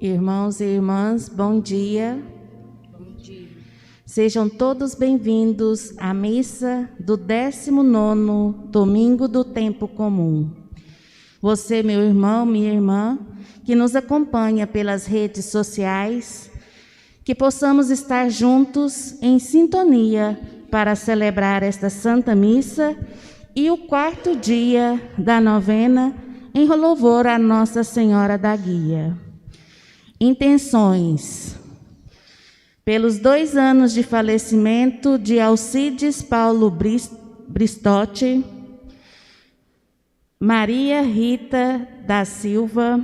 Irmãos e irmãs, bom dia. Bom dia. Sejam todos bem-vindos à missa do 19º domingo do tempo comum. Você, meu irmão, minha irmã, que nos acompanha pelas redes sociais, que possamos estar juntos em sintonia para celebrar esta Santa Missa e o 4º dia da novena em louvor a Nossa Senhora da Guia. Intenções. Pelos 2 anos de falecimento de Alcides Paulo Bristotti, Maria Rita da Silva,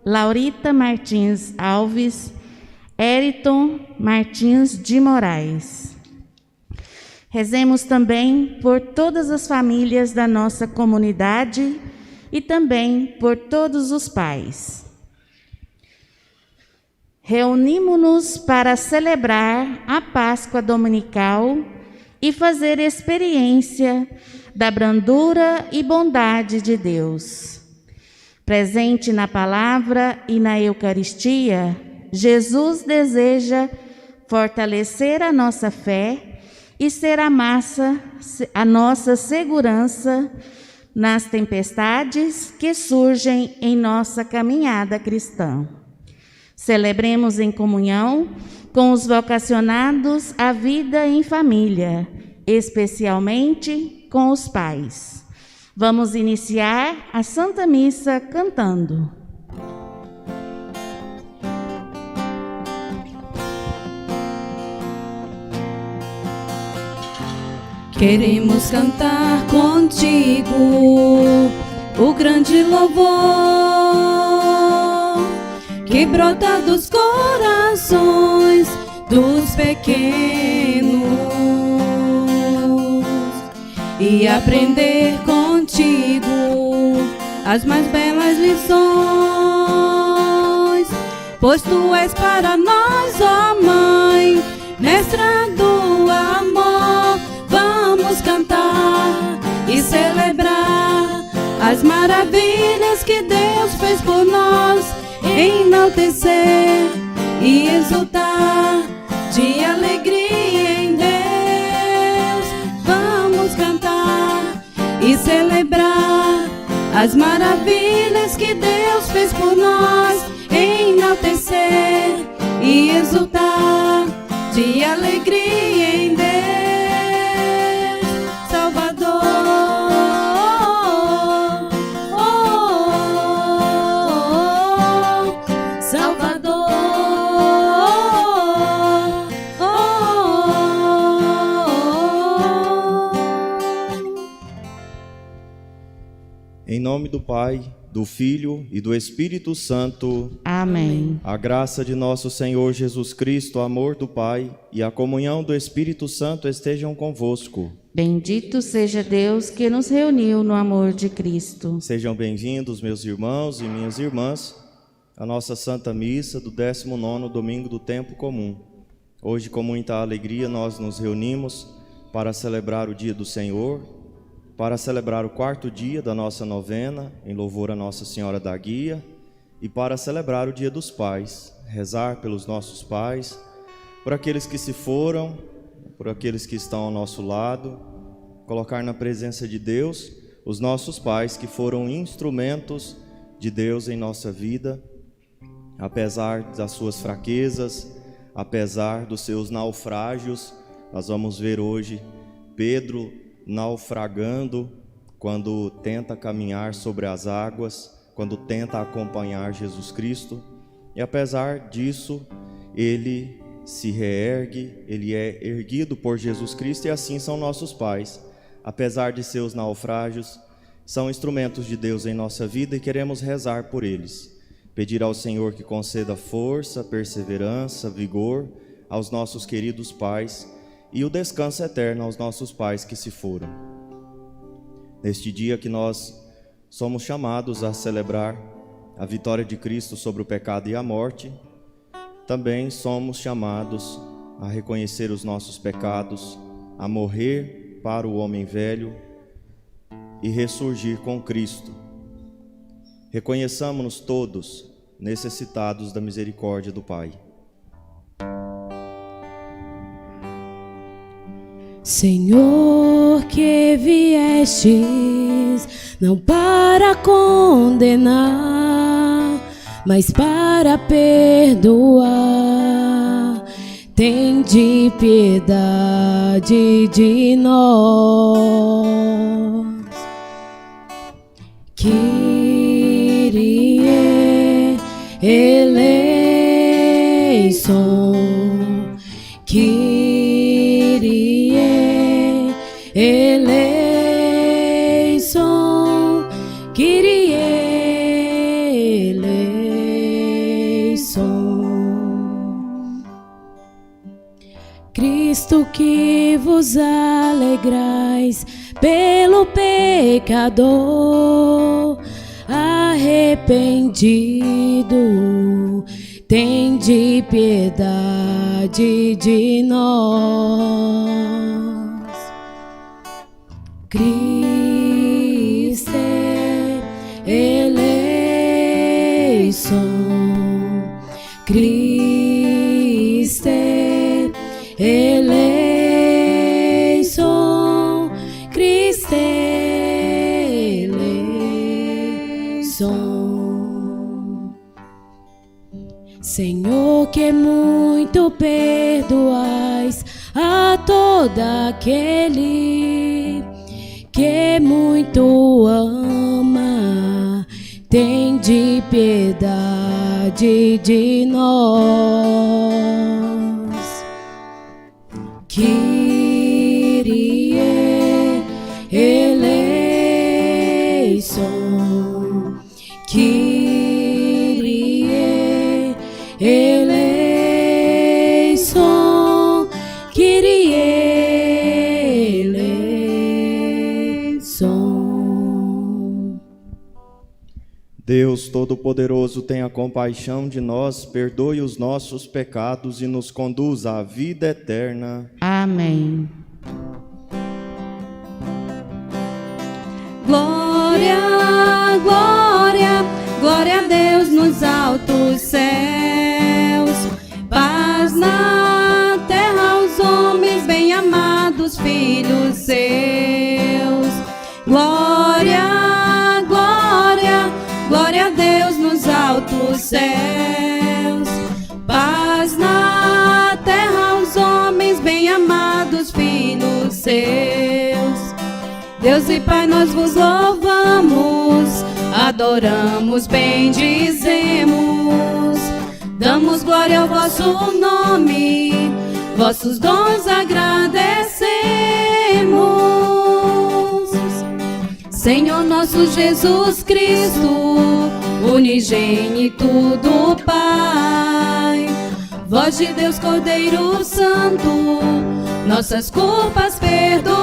Laurita Martins Alves, Ériton Martins de Moraes. Rezemos também por todas as famílias da nossa comunidade e também por todos os pais. Reunimos-nos para celebrar a Páscoa dominical e fazer experiência da brandura e bondade de Deus. Presente na palavra e na Eucaristia, Jesus deseja fortalecer a nossa fé e ser a nossa segurança nas tempestades que surgem em nossa caminhada cristã. Celebremos em comunhão com os vocacionados à vida em família, especialmente com os pais. Vamos iniciar a Santa Missa cantando. Queremos cantar contigo o grande louvor que brota dos corações dos pequenos e aprender contigo as mais belas lições, pois tu és para nós, ó Mãe, mestra do amor. Vamos cantar e celebrar as maravilhas que Deus fez por nós, enaltecer e exultar de alegria em Deus. Vamos cantar e celebrar as maravilhas que Deus fez por nós, enaltecer e exultar de alegria em Deus. Em nome do Pai, do Filho e do Espírito Santo. Amém. A graça de nosso Senhor Jesus Cristo, o amor do Pai e a comunhão do Espírito Santo estejam convosco. Bendito seja Deus que nos reuniu no amor de Cristo. Sejam bem-vindos, meus irmãos e minhas irmãs, à nossa Santa Missa do 19º domingo do tempo comum. Hoje, com muita alegria, nós nos reunimos para celebrar o dia do Senhor, para celebrar o 4º dia da nossa novena, em louvor a Nossa Senhora da Guia, e para celebrar o Dia dos Pais, rezar pelos nossos pais, por aqueles que se foram, por aqueles que estão ao nosso lado, colocar na presença de Deus os nossos pais que foram instrumentos de Deus em nossa vida, apesar das suas fraquezas, apesar dos seus naufrágios. Nós vamos ver hoje Pedro naufragando quando tenta caminhar sobre as águas, quando tenta acompanhar Jesus Cristo, e apesar disso, ele se reergue, ele é erguido por Jesus Cristo, e assim são nossos pais. Apesar de seus naufrágios, são instrumentos de Deus em nossa vida e queremos rezar por eles. Pedir ao Senhor que conceda força, perseverança, vigor aos nossos queridos pais, e o descanso eterno aos nossos pais que se foram. Neste dia que nós somos chamados a celebrar a vitória de Cristo sobre o pecado e a morte, também somos chamados a reconhecer os nossos pecados, a morrer para o homem velho e ressurgir com Cristo. Reconheçamos-nos todos necessitados da misericórdia do Pai. Senhor, que viestes não para condenar, mas para perdoar, tende piedade de nós. Kyrie eleison, Kyrie eleison, Kyrie eleison. Cristo, que vos alegrais pelo pecador arrependido, tende piedade de nós. Cristo eleison, Cristo eleison, Cristo eleison. Senhor, que muito perdoais a todo aquele que muito ama, tende piedade de nós. Kyrie eleison, Kyrie eleison, Kyrie eleison. Deus Todo-Poderoso, tenha compaixão de nós, perdoe os nossos pecados e nos conduza à vida eterna. Amém. Glória, glória, glória a Deus nos altos céus, paz na terra aos homens bem-amados, filhos seus. Glória, glória, glória a Deus nos altos céus, paz na terra aos homens bem-amados, filhos seus. Deus e Pai, nós vos louvamos, adoramos, bendizemos, damos glória ao vosso nome, vossos dons agradecemos. Senhor nosso Jesus Cristo, unigênito do Pai, voz de Deus Cordeiro Santo, nossas culpas perdoai.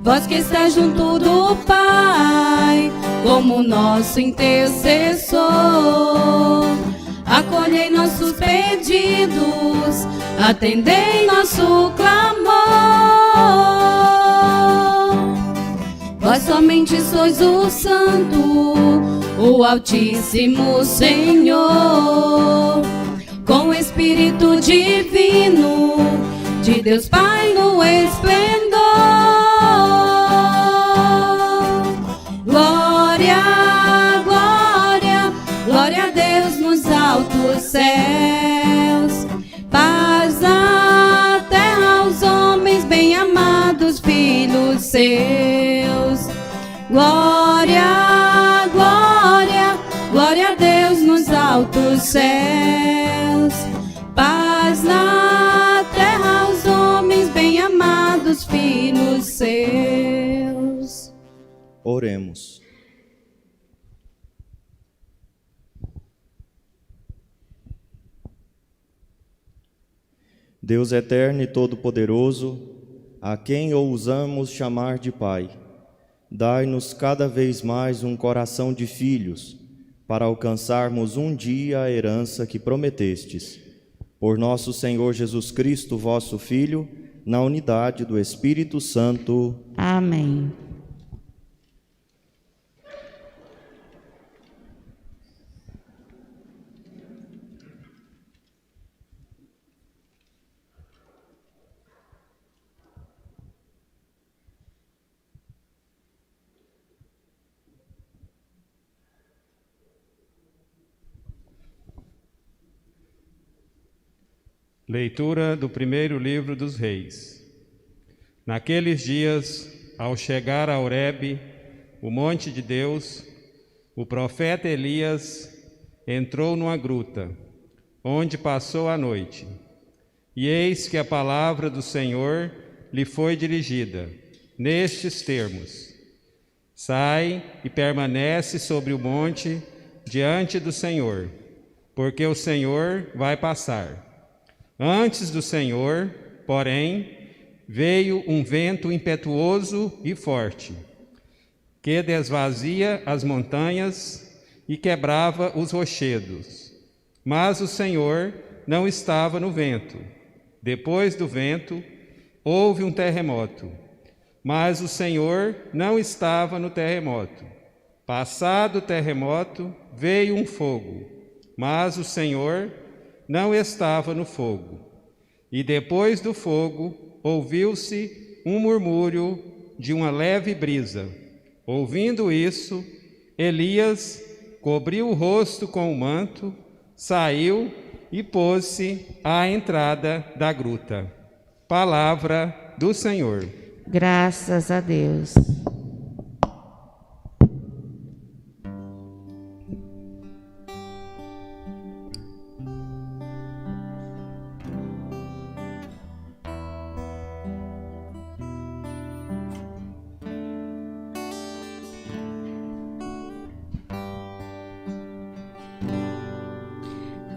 Vós que estáis junto do Pai, como nosso intercessor, acolhei nossos pedidos, atendei nosso clamor. Vós somente sois o Santo, o Altíssimo Senhor, com o Espírito Divino de Deus Pai no esplendor. Glória, glória, glória a Deus nos altos céus, paz na terra aos homens bem-amados, filhos seus. Glória, glória, glória a Deus nos altos céus, paz na terra aos homens bem-amados, filhos seus. Oremos. Deus eterno e todo-poderoso, a quem ousamos chamar de Pai, dai-nos cada vez mais um coração de filhos, para alcançarmos um dia a herança que prometestes. Por nosso Senhor Jesus Cristo, vosso Filho, na unidade do Espírito Santo. Amém. Leitura do primeiro livro dos Reis. Naqueles dias, ao chegar a Horebe, o monte de Deus, o profeta Elias entrou numa gruta, onde passou a noite. E eis que a palavra do Senhor lhe foi dirigida, nestes termos: Sai e permanece sobre o monte diante do Senhor, porque o Senhor vai passar. Antes do Senhor, porém, veio um vento impetuoso e forte, que desvazia as montanhas e quebrava os rochedos. Mas o Senhor não estava no vento. Depois do vento, houve um terremoto, mas o Senhor não estava no terremoto. Passado o terremoto, veio um fogo, mas o Senhor não estava no fogo. E depois do fogo, ouviu-se um murmúrio de uma leve brisa. Ouvindo isso, Elias cobriu o rosto com o manto, saiu e pôs-se à entrada da gruta. Palavra do Senhor. Graças a Deus.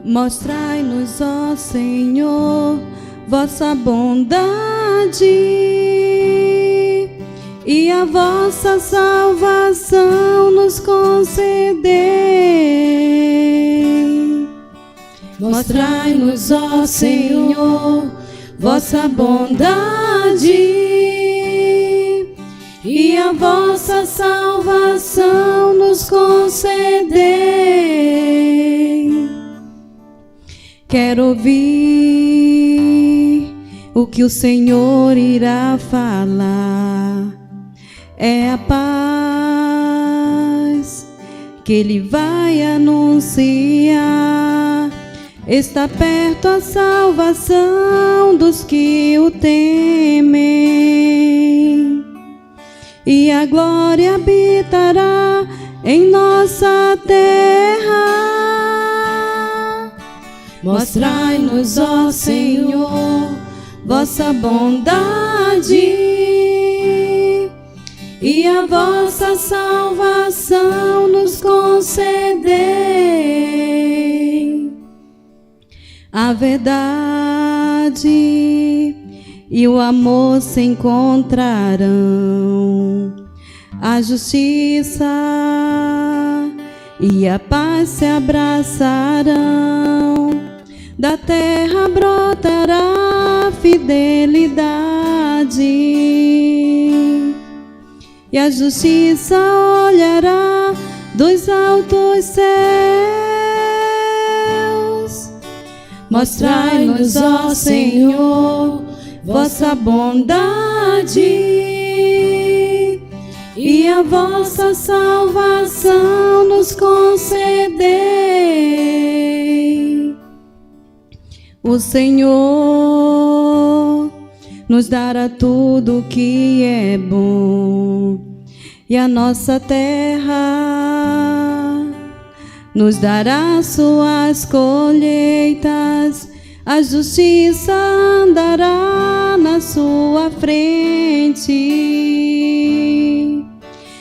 Mostrai-nos, ó Senhor, vossa bondade e a vossa salvação nos concedei. Mostrai-nos, ó Senhor, vossa bondade e a vossa salvação nos concedei. Quero ouvir o que o Senhor irá falar. É a paz que Ele vai anunciar. Está perto a salvação dos que o temem. E a glória habitará em nossa terra. Mostrai-nos, ó Senhor, vossa bondade e a vossa salvação nos concedei. A verdade e o amor se encontrarão, a justiça e a paz se abraçarão. Da terra brotará fidelidade e a justiça olhará dos altos céus. Mostrai-nos, ó Senhor, vossa bondade e a vossa salvação nos concedei. O Senhor nos dará tudo que é bom, e a nossa terra nos dará suas colheitas. A justiça andará na sua frente,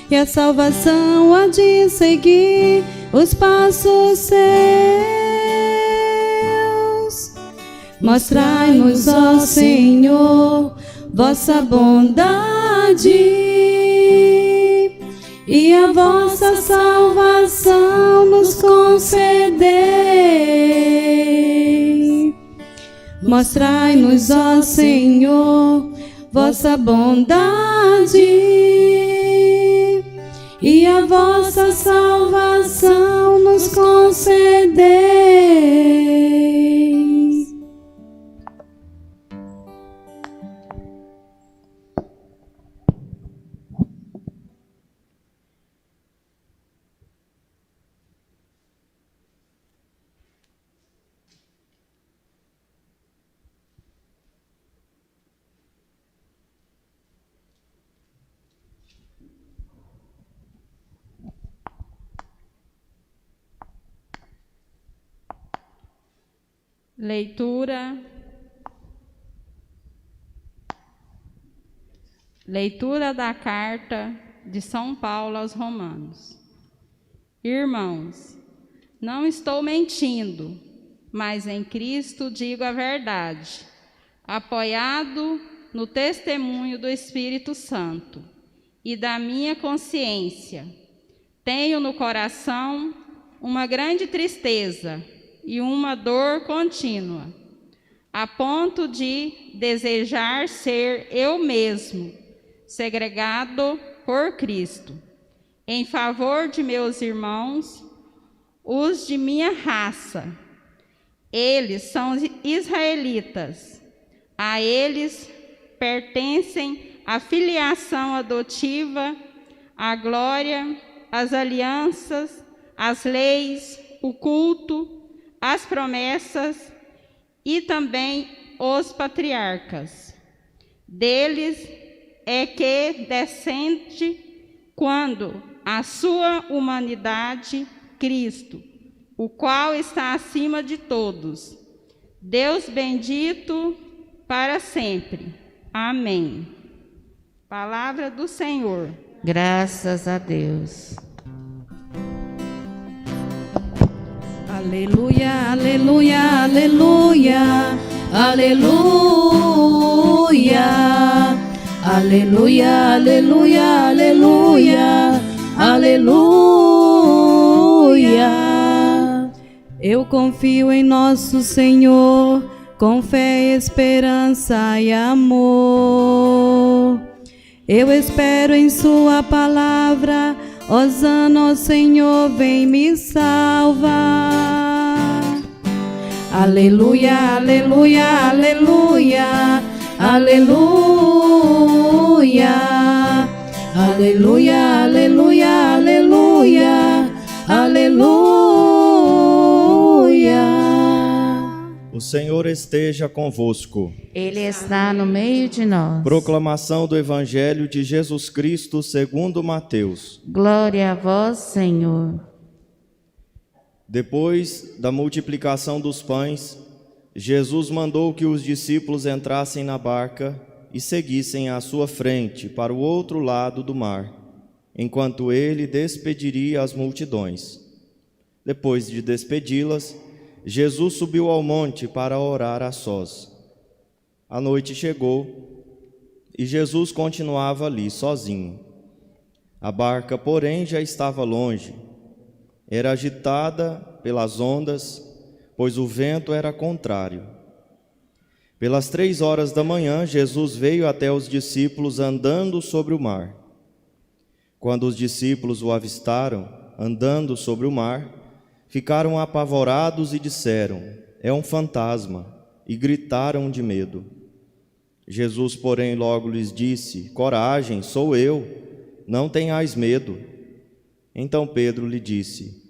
e a salvação há de seguir os passos seus. Mostrai-nos, ó Senhor, vossa bondade e a vossa salvação nos concedei. Mostrai-nos, ó Senhor, vossa bondade e a vossa salvação nos concedei. Leitura da carta de São Paulo aos Romanos. Irmãos, não estou mentindo, mas em Cristo digo a verdade, apoiado no testemunho do Espírito Santo e da minha consciência. Tenho no coração uma grande tristeza e uma dor contínua, a ponto de desejar ser eu mesmo segregado por Cristo, em favor de meus irmãos, os de minha raça. Eles são israelitas. A eles pertencem a filiação adotiva, a glória, as alianças, as leis, o culto, as promessas e também os patriarcas. Deles é que descende quando a sua humanidade, Cristo, o qual está acima de todos. Deus bendito para sempre. Amém. Palavra do Senhor. Graças a Deus. Aleluia, aleluia, aleluia, aleluia, aleluia, aleluia, aleluia, aleluia. Eu confio em nosso Senhor, com fé, esperança e amor. Eu espero em sua palavra, hosana, ó Senhor, vem me salvar. Aleluia, aleluia, aleluia, aleluia, aleluia, aleluia, aleluia, aleluia. O Senhor esteja convosco. Ele está no meio de nós. Proclamação do Evangelho de Jesus Cristo segundo Mateus. Glória a vós, Senhor. Depois da multiplicação dos pães, Jesus mandou que os discípulos entrassem na barca e seguissem à sua frente para o outro lado do mar, enquanto ele despediria as multidões. Depois de despedi-las, Jesus subiu ao monte para orar a sós. A noite chegou e Jesus continuava ali sozinho. A barca, porém, já estava longe. Era agitada pelas ondas, pois o vento era contrário. Pelas 3 horas da manhã, Jesus veio até os discípulos andando sobre o mar. Quando os discípulos o avistaram, andando sobre o mar, ficaram apavorados e disseram: é um fantasma, e gritaram de medo. Jesus, porém, logo lhes disse: coragem, sou eu, não tenhais medo. Então Pedro lhe disse: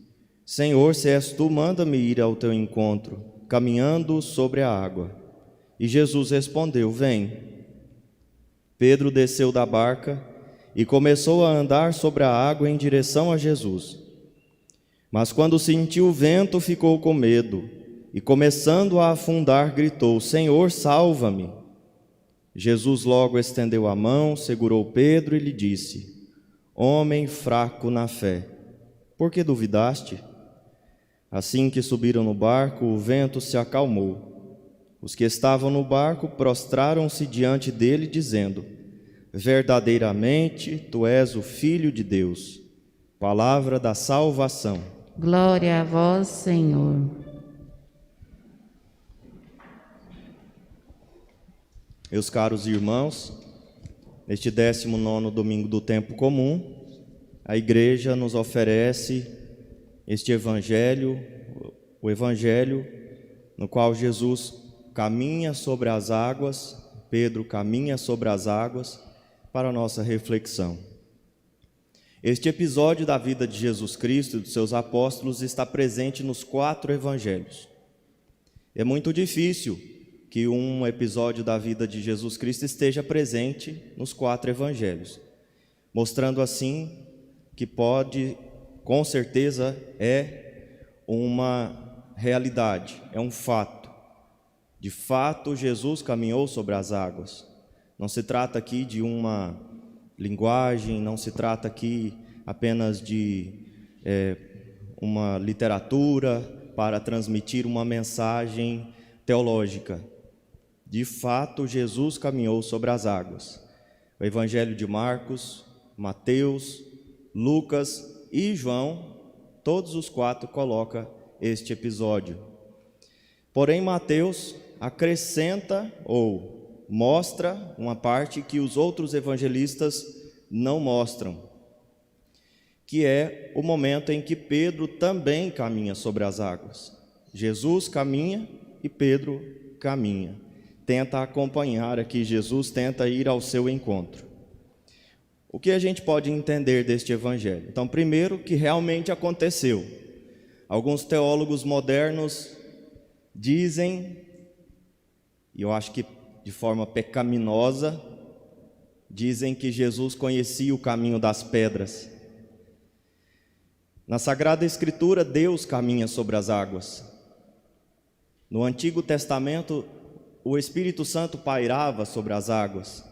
Senhor, se és tu, manda-me ir ao teu encontro, caminhando sobre a água. E Jesus respondeu: vem. Pedro desceu da barca e começou a andar sobre a água em direção a Jesus. Mas quando sentiu o vento, ficou com medo e, começando a afundar, gritou: Senhor, salva-me. Jesus logo estendeu a mão, segurou Pedro e lhe disse: homem fraco na fé, por que duvidaste? Assim que subiram no barco, o vento se acalmou. Os que estavam no barco prostraram-se diante dele, dizendo: verdadeiramente, tu és o Filho de Deus. Palavra da salvação. Glória a vós, Senhor. Meus caros irmãos, neste 19º domingo do tempo comum, a igreja nos oferece este evangelho, o evangelho no qual Jesus caminha sobre as águas, Pedro caminha sobre as águas, para a nossa reflexão. Este episódio da vida de Jesus Cristo e dos seus apóstolos está presente nos 4 evangelhos. É muito difícil que um episódio da vida de Jesus Cristo esteja presente nos 4 evangelhos, mostrando assim que pode, com certeza, é uma realidade, é um fato, De fato, Jesus caminhou sobre as águas. Não se trata aqui de uma linguagem, não se trata aqui apenas de uma literatura para transmitir uma mensagem teológica. De fato, Jesus caminhou sobre as águas. O Evangelho de Marcos, Mateus, Lucas e João, todos os 4 colocam este episódio. Porém, Mateus acrescenta ou mostra uma parte que os outros evangelistas não mostram, que é o momento em que Pedro também caminha sobre as águas. Jesus caminha e Pedro caminha. Tenta acompanhar aqui, Jesus tenta ir ao seu encontro. O que a gente pode entender deste evangelho? Então, primeiro, que realmente aconteceu. Alguns teólogos modernos dizem, e eu acho que de forma pecaminosa, dizem que Jesus conhecia o caminho das pedras. Na Sagrada Escritura, Deus caminha sobre as águas. No Antigo Testamento, o Espírito Santo pairava sobre as águas.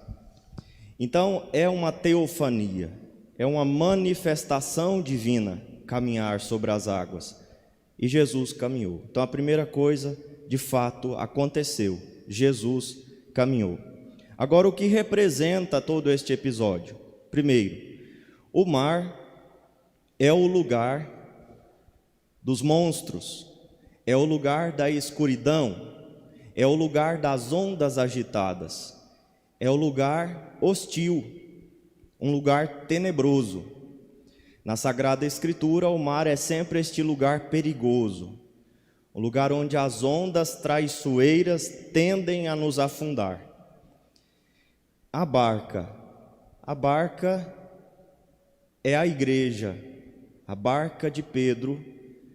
Então, é uma teofania, é uma manifestação divina caminhar sobre as águas. E Jesus caminhou. Então, a primeira coisa, de fato, aconteceu. Jesus caminhou. Agora, o que representa todo este episódio? Primeiro, o mar é o lugar dos monstros, é o lugar da escuridão, é o lugar das ondas agitadas, é o lugar hostil, um lugar tenebroso. Na Sagrada Escritura, o mar é sempre este lugar perigoso, um lugar onde as ondas traiçoeiras tendem a nos afundar. A barca é a igreja, a barca de Pedro,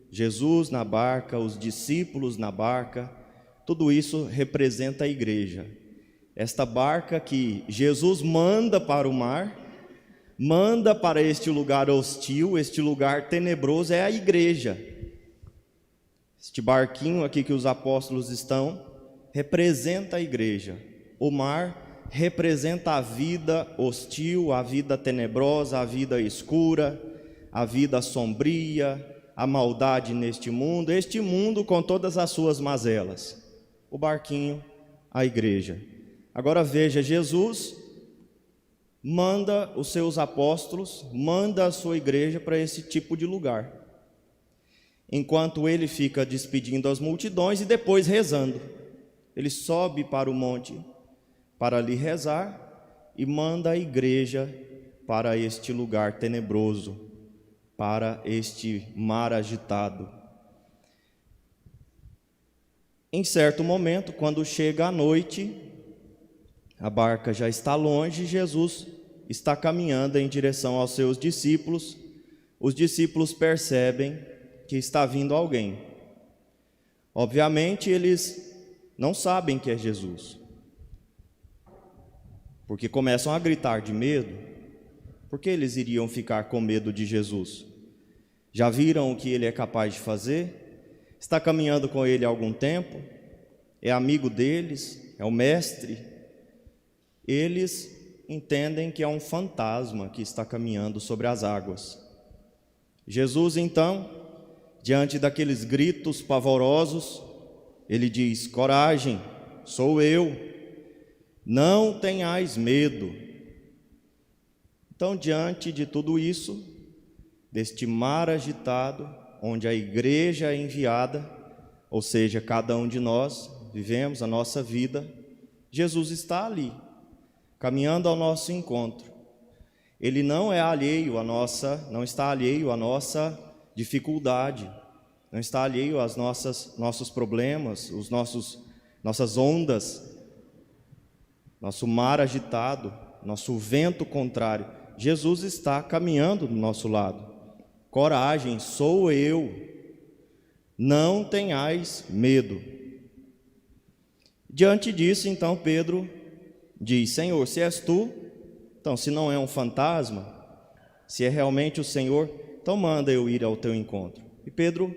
Jesus na barca, os discípulos na barca, tudo isso representa a igreja. Esta barca que Jesus manda para o mar, manda para este lugar hostil, este lugar tenebroso, é a igreja. Este barquinho aqui que os apóstolos estão, representa a igreja. O mar representa a vida hostil, a vida tenebrosa, a vida escura, a vida sombria, a maldade neste mundo, este mundo com todas as suas mazelas. O barquinho, a igreja. Agora veja, Jesus manda os seus apóstolos, manda a sua igreja para esse tipo de lugar. Enquanto ele fica despedindo as multidões e depois rezando. Ele sobe para o monte para ali rezar e manda a igreja para este lugar tenebroso, para este mar agitado. Em certo momento, quando chega a noite, a barca já está longe, Jesus está caminhando em direção aos seus discípulos. Os discípulos percebem que está vindo alguém. Obviamente, eles não sabem que é Jesus, porque começam a gritar de medo. Por que eles iriam ficar com medo de Jesus? Já viram o que ele é capaz de fazer? Está caminhando com ele há algum tempo? É amigo deles? É o mestre? Eles entendem que é um fantasma que está caminhando sobre as águas. Jesus, então, diante daqueles gritos pavorosos, ele diz: coragem, sou eu, não tenhais medo. Então, diante de tudo isso, deste mar agitado, onde a igreja é enviada, ou seja, cada um de nós vivemos a nossa vida, Jesus está ali, caminhando ao nosso encontro. Ele não é alheio à não está alheio à nossa dificuldade, não está alheio aos nossos problemas, nossas ondas, nosso mar agitado, nosso vento contrário. Jesus está caminhando do nosso lado. Coragem, sou eu, não tenhais medo. Diante disso, então, Pedro diz: Senhor, se és tu, então se não é um fantasma, se é realmente o Senhor, então manda eu ir ao teu encontro. E Pedro,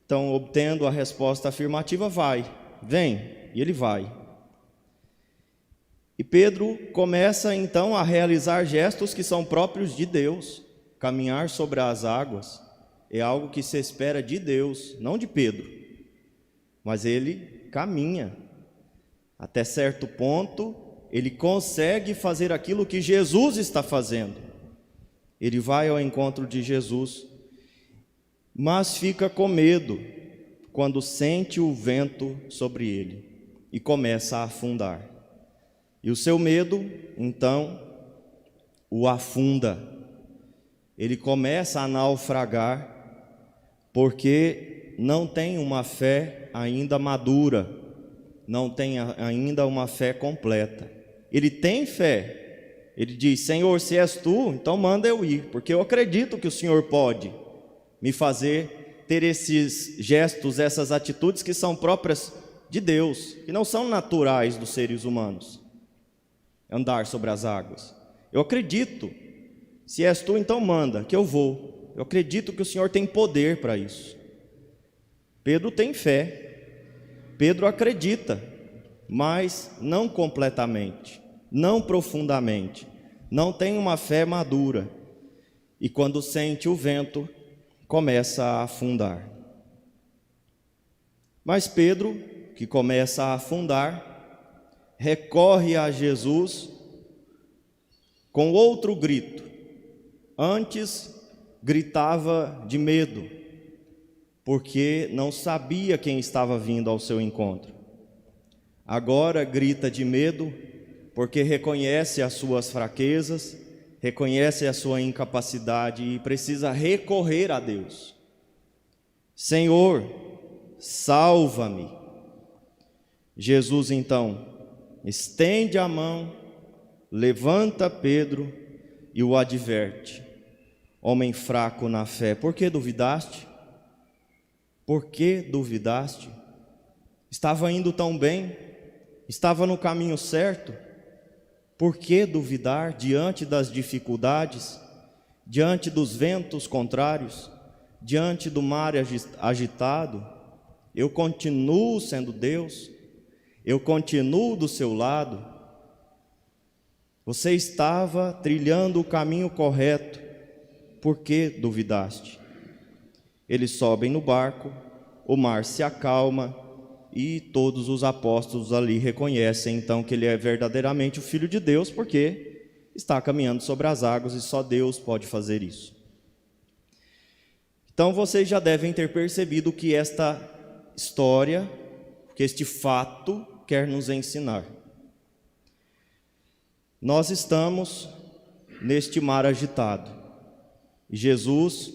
então, obtendo a resposta afirmativa, vem. E ele vai. E Pedro começa então a realizar gestos que são próprios de Deus. Caminhar sobre as águas é algo que se espera de Deus, não de Pedro. Mas ele caminha. Até certo ponto, ele consegue fazer aquilo que Jesus está fazendo. Ele vai ao encontro de Jesus, mas fica com medo quando sente o vento sobre ele e começa a afundar. E o seu medo, então, o afunda. Ele começa a naufragar porque não tem uma fé ainda madura, não tem ainda uma fé completa. Ele tem fé, ele diz: Senhor, se és tu, então manda eu ir, porque eu acredito que o Senhor pode me fazer ter esses gestos, essas atitudes que são próprias de Deus, que não são naturais dos seres humanos. Andar sobre as águas. Eu acredito, se és tu, então manda, que eu vou. Eu acredito que o Senhor tem poder para isso. Pedro tem fé, Pedro acredita, mas não completamente, não profundamente, não tem uma fé madura. E quando sente o vento, começa a afundar. Mas Pedro, que começa a afundar, recorre a Jesus com outro grito. Antes gritava de medo, porque não sabia quem estava vindo ao seu encontro. Agora grita de medo, porque reconhece as suas fraquezas, reconhece a sua incapacidade e precisa recorrer a Deus. Senhor, salva-me. Jesus então estende a mão, levanta Pedro e o adverte: homem fraco na fé, por que duvidaste? Por que duvidaste? Estava indo tão bem, estava no caminho certo. Por que duvidar diante das dificuldades, diante dos ventos contrários, diante do mar agitado? Eu continuo sendo Deus, eu continuo do seu lado. Você estava trilhando o caminho correto, por que duvidaste? Eles sobem no barco, o mar se acalma e todos os apóstolos ali reconhecem então que ele é verdadeiramente o Filho de Deus, porque está caminhando sobre as águas e só Deus pode fazer isso. Então vocês já devem ter percebido que esta história, que este fato quer nos ensinar. Nós estamos neste mar agitado e Jesus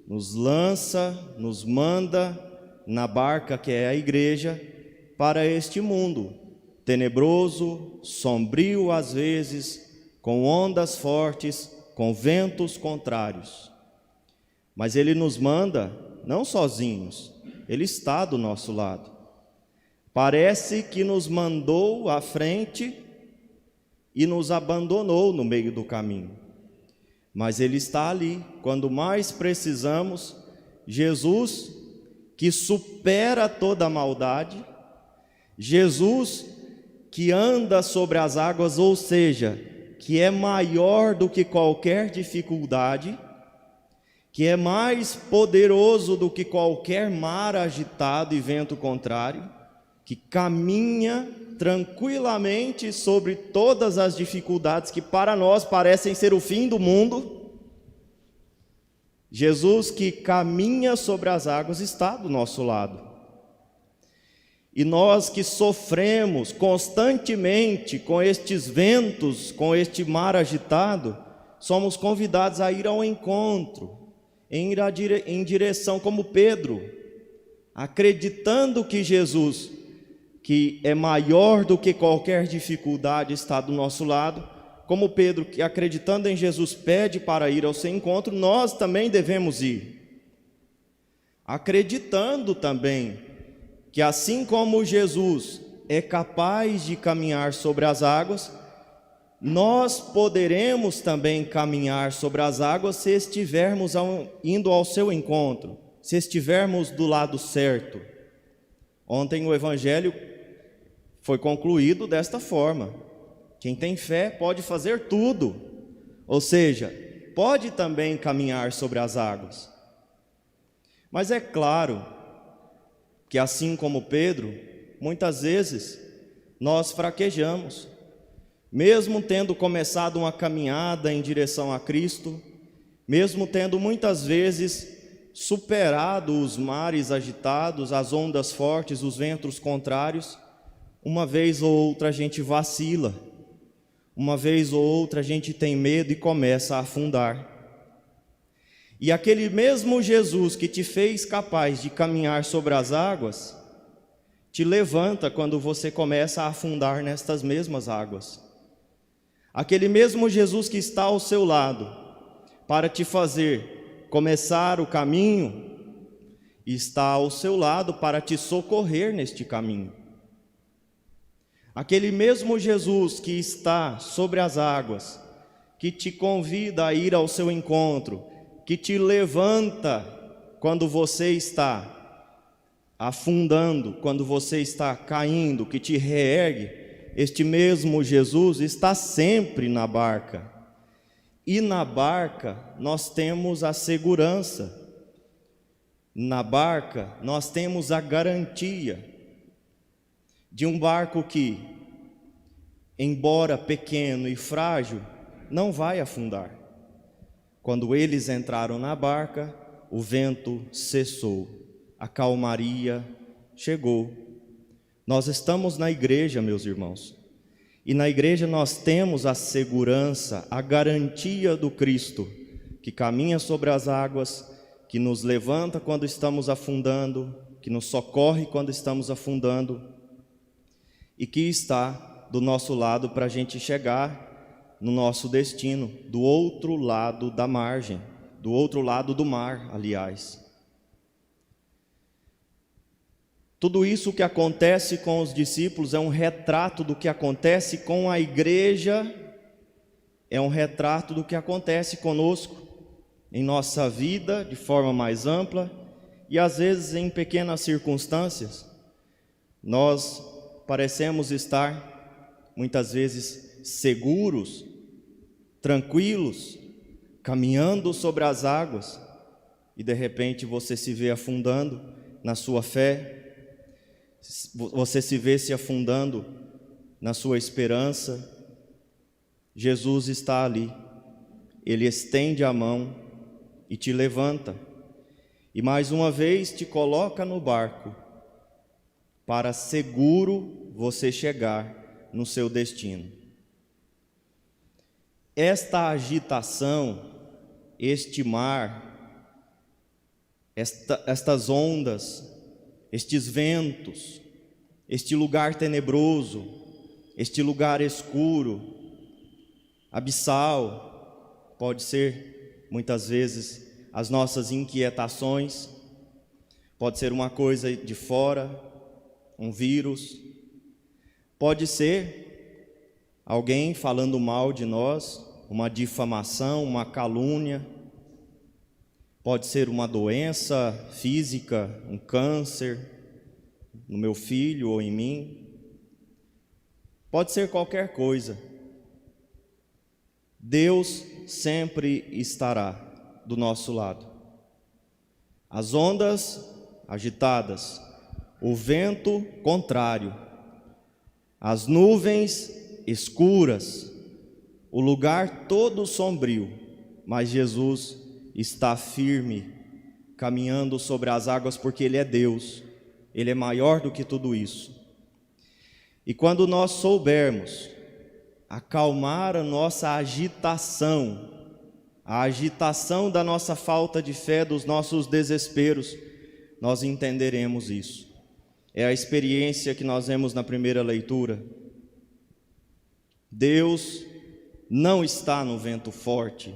nos lança, nos manda na barca que é a igreja para este mundo tenebroso, sombrio às vezes, com ondas fortes, com ventos contrários. Mas Ele nos manda não sozinhos, Ele está do nosso lado. Parece que nos mandou à frente e nos abandonou no meio do caminho. Mas Ele está ali, quando mais precisamos. Jesus, que supera toda a maldade, Jesus, que anda sobre as águas, ou seja, que é maior do que qualquer dificuldade, que é mais poderoso do que qualquer mar agitado e vento contrário, que caminha tranquilamente sobre todas as dificuldades que para nós parecem ser o fim do mundo. Jesus, que caminha sobre as águas, está do nosso lado. E nós que sofremos constantemente com estes ventos, com este mar agitado, somos convidados a ir ao encontro, em direção como Pedro, acreditando que Jesus, que é maior do que qualquer dificuldade, está do nosso lado. Como Pedro, que acreditando em Jesus pede para ir ao seu encontro, nós também devemos ir, acreditando também que assim como Jesus é capaz de caminhar sobre as águas, nós poderemos também caminhar sobre as águas se estivermos indo ao seu encontro, se estivermos do lado certo. Ontem o Evangelho foi concluído desta forma: quem tem fé pode fazer tudo, ou seja, pode também caminhar sobre as águas. Mas é claro que, assim como Pedro, muitas vezes nós fraquejamos. Mesmo tendo começado uma caminhada em direção a Cristo, mesmo tendo muitas vezes superado os mares agitados, as ondas fortes, os ventos contrários, uma vez ou outra a gente vacila, uma vez ou outra a gente tem medo e começa a afundar. E aquele mesmo Jesus que te fez capaz de caminhar sobre as águas, te levanta quando você começa a afundar nestas mesmas águas. Aquele mesmo Jesus que está ao seu lado para te fazer começar o caminho, está ao seu lado para te socorrer neste caminho. Aquele mesmo Jesus que está sobre as águas, que te convida a ir ao seu encontro, que te levanta quando você está afundando, quando você está caindo, que te reergue, este mesmo Jesus está sempre na barca. E na barca nós temos a segurança, na barca nós temos a garantia de um barco que, embora pequeno e frágil, não vai afundar. Quando eles entraram na barca, o vento cessou, a calmaria chegou. Nós estamos na igreja, meus irmãos, e na igreja nós temos a segurança, a garantia do Cristo, que caminha sobre as águas, que nos levanta quando estamos afundando, que nos socorre quando estamos afundando, e que está do nosso lado para a gente chegar no nosso destino, do outro lado da margem, do outro lado do mar, aliás. Tudo isso que acontece com os discípulos é um retrato do que acontece com a igreja, é um retrato do que acontece conosco, em nossa vida, de forma mais ampla, e às vezes em pequenas circunstâncias. Nós parecemos estar, muitas vezes, seguros, tranquilos, caminhando sobre as águas, e de repente você se vê afundando na sua fé, você se vê se afundando na sua esperança. Jesus está ali, Ele estende a mão e te levanta, e mais uma vez te coloca no barco, para seguro você chegar no seu destino. Esta agitação, este mar, estas ondas, estes ventos, este lugar tenebroso, este lugar escuro, abissal, pode ser muitas vezes as nossas inquietações, pode ser uma coisa de fora, um vírus, pode ser alguém falando mal de nós, uma difamação, uma calúnia, pode ser uma doença física, um câncer no meu filho ou em mim, pode ser qualquer coisa. Deus sempre estará do nosso lado. As ondas agitadas, o vento contrário, as nuvens escuras, o lugar todo sombrio, mas Jesus está firme, caminhando sobre as águas, porque Ele é Deus, Ele é maior do que tudo isso. E quando nós soubermos acalmar a nossa agitação, a agitação da nossa falta de fé, dos nossos desesperos, nós entenderemos isso. É a experiência que nós vemos na primeira leitura. Deus não está no vento forte,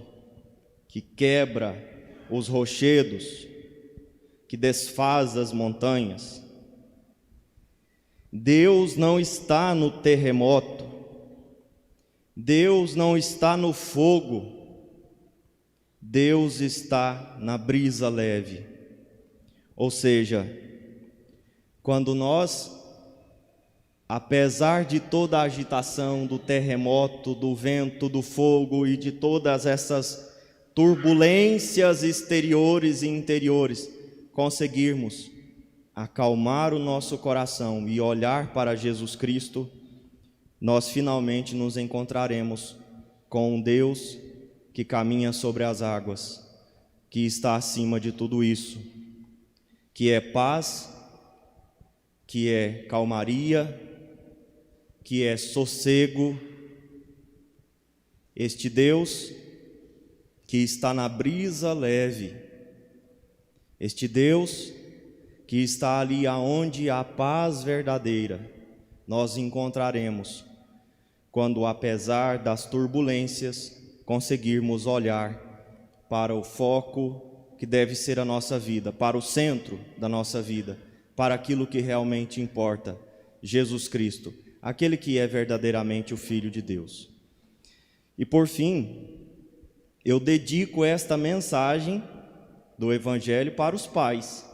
que quebra os rochedos, que desfaz as montanhas. Deus não está no terremoto, Deus não está no fogo, Deus está na brisa leve. Ou seja, quando nós apesar de toda a agitação do terremoto, do vento, do fogo e de todas essas turbulências exteriores e interiores, conseguirmos acalmar o nosso coração e olhar para Jesus Cristo, nós finalmente nos encontraremos com um Deus que caminha sobre as águas, que está acima de tudo isso, que é paz, que é calmaria, que é sossego. Este Deus que está na brisa leve, este Deus que está ali aonde há paz verdadeira, nós encontraremos quando, apesar das turbulências, conseguirmos olhar para o foco que deve ser a nossa vida, para o centro da nossa vida, para aquilo que realmente importa, Jesus Cristo, aquele que é verdadeiramente o Filho de Deus. E por fim, eu dedico esta mensagem do Evangelho para os pais,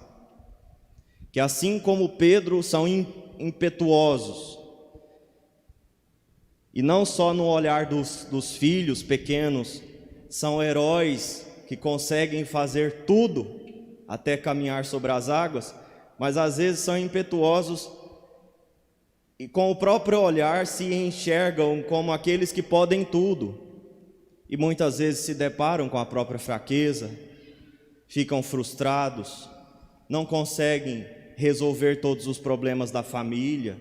que assim como Pedro são impetuosos, e não só no olhar dos filhos pequenos, são heróis que conseguem fazer tudo até caminhar sobre as águas, mas às vezes são impetuosos e com o próprio olhar se enxergam como aqueles que podem tudo, e muitas vezes se deparam com a própria fraqueza, ficam frustrados, não conseguem resolver todos os problemas da família,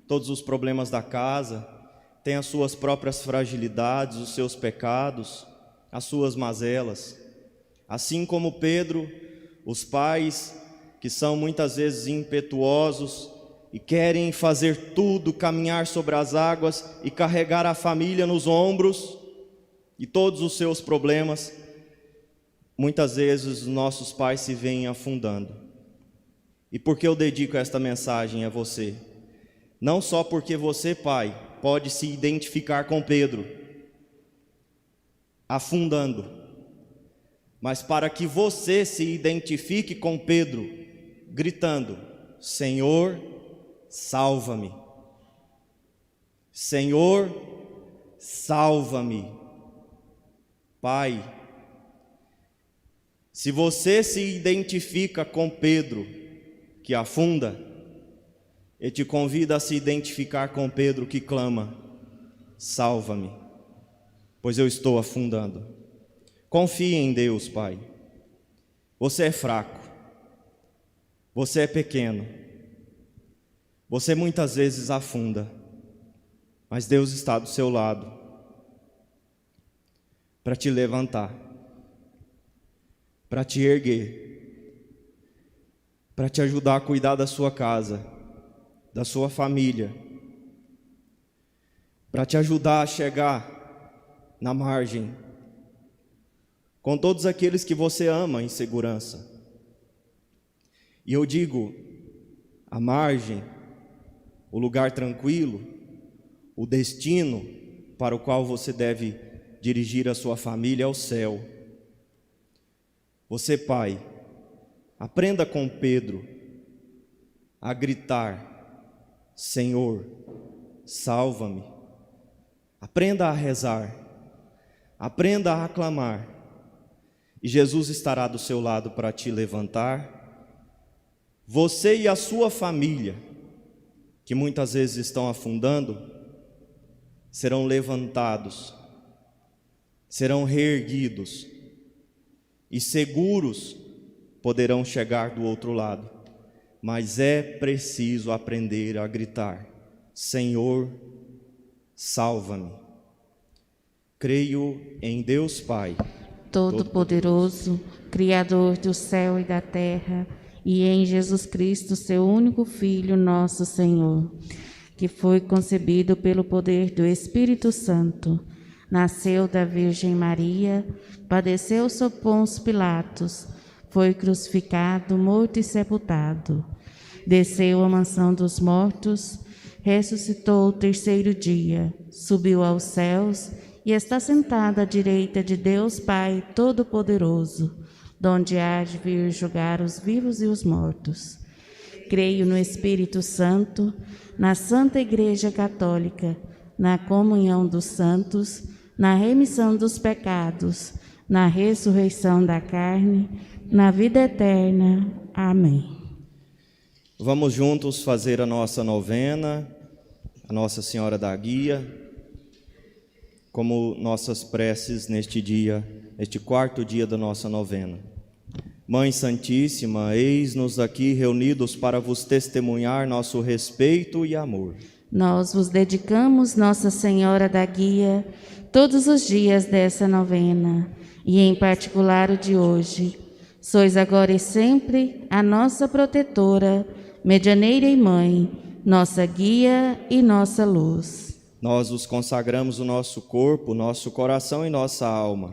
todos os problemas da casa, têm as suas próprias fragilidades, os seus pecados, as suas mazelas. Assim como Pedro, os pais que são muitas vezes impetuosos e querem fazer tudo, caminhar sobre as águas e carregar a família nos ombros e todos os seus problemas, muitas vezes os nossos pais se veem afundando. E por que eu dedico esta mensagem a você? Não só porque você, pai, pode se identificar com Pedro afundando, mas para que você se identifique com Pedro gritando: Senhor, salva-me. Senhor, salva-me. Pai, se você se identifica com Pedro que afunda, ele te convida a se identificar com Pedro que clama: salva-me, pois eu estou afundando. Confie em Deus, Pai. Você é fraco, você é pequeno, você muitas vezes afunda, mas Deus está do seu lado para te levantar, para te erguer, para te ajudar a cuidar da sua casa, da sua família, para te ajudar a chegar na margem, com todos aqueles que você ama em segurança. E eu digo, a margem, o lugar tranquilo, o destino para o qual você deve dirigir a sua família é o céu. Você, pai, aprenda com Pedro a gritar: Senhor, salva-me. Aprenda a rezar, aprenda a aclamar, e Jesus estará do seu lado para te levantar. Você e a sua família, que muitas vezes estão afundando, serão levantados, serão reerguidos e seguros poderão chegar do outro lado. Mas é preciso aprender a gritar: Senhor, salva-me. Creio em Deus Pai Todo-Poderoso, Criador do céu e da terra, e em Jesus Cristo, seu único Filho, nosso Senhor, que foi concebido pelo poder do Espírito Santo, nasceu da Virgem Maria, padeceu sob Pôncio Pilatos, foi crucificado, morto e sepultado, desceu à mansão dos mortos, ressuscitou o terceiro dia, subiu aos céus e está sentado à direita de Deus Pai Todo-Poderoso, donde há de vir julgar os vivos e os mortos. Creio no Espírito Santo, na Santa Igreja Católica, na comunhão dos santos, na remissão dos pecados, na ressurreição da carne, na vida eterna. Amém. Vamos juntos fazer a nossa novena, a Nossa Senhora da Guia, como nossas preces neste dia, neste quarto dia da nossa novena. Mãe Santíssima, eis-nos aqui reunidos para vos testemunhar nosso respeito e amor. Nós vos dedicamos, Nossa Senhora da Guia, todos os dias dessa novena, e em particular o de hoje. Sois agora e sempre a nossa protetora, medianeira e mãe, nossa guia e nossa luz. Nós vos consagramos o nosso corpo, nosso coração e nossa alma.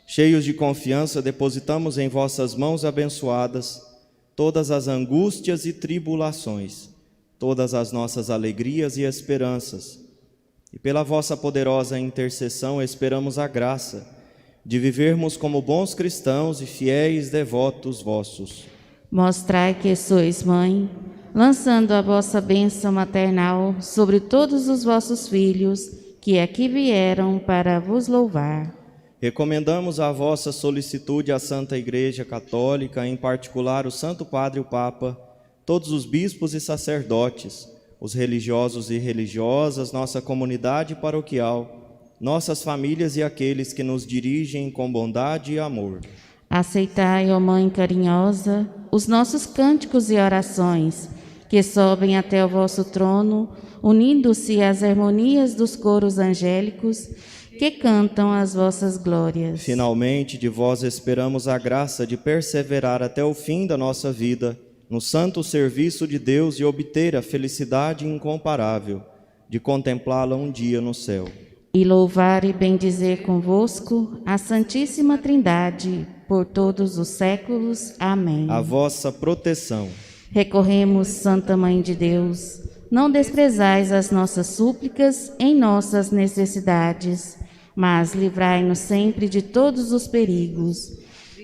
Cheios de confiança, depositamos em vossas mãos abençoadas todas as angústias e tribulações, todas as nossas alegrias e esperanças. E pela vossa poderosa intercessão esperamos a graça de vivermos como bons cristãos e fiéis devotos vossos. Mostrai que sois mãe, lançando a vossa bênção maternal sobre todos os vossos filhos que aqui vieram para vos louvar. Recomendamos a vossa solicitude à Santa Igreja Católica, em particular o Santo Padre e o Papa, todos os bispos e sacerdotes, os religiosos e religiosas, nossa comunidade paroquial, nossas famílias e aqueles que nos dirigem com bondade e amor. Aceitai, ó Mãe carinhosa, os nossos cânticos e orações, que sobem até o vosso trono, unindo-se às harmonias dos coros angélicos, que cantam as vossas glórias. Finalmente, de vós esperamos a graça de perseverar até o fim da nossa vida, no santo serviço de Deus e obter a felicidade incomparável de contemplá-la um dia no céu. E louvar e bendizer convosco a Santíssima Trindade, por todos os séculos. Amém. A vossa proteção. Recorremos, Santa Mãe de Deus, não desprezais as nossas súplicas em nossas necessidades, mas livrai-nos sempre de todos os perigos.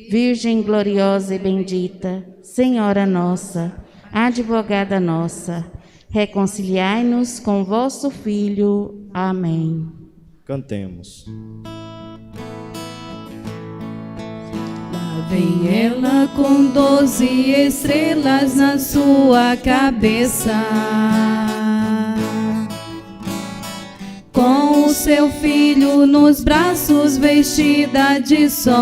Virgem gloriosa e bendita, Senhora nossa, advogada nossa, reconciliai-nos com vosso Filho. Amém. Cantemos. Lá vem ela com 12 estrelas na sua cabeça, com o seu filho nos braços, vestida de sol.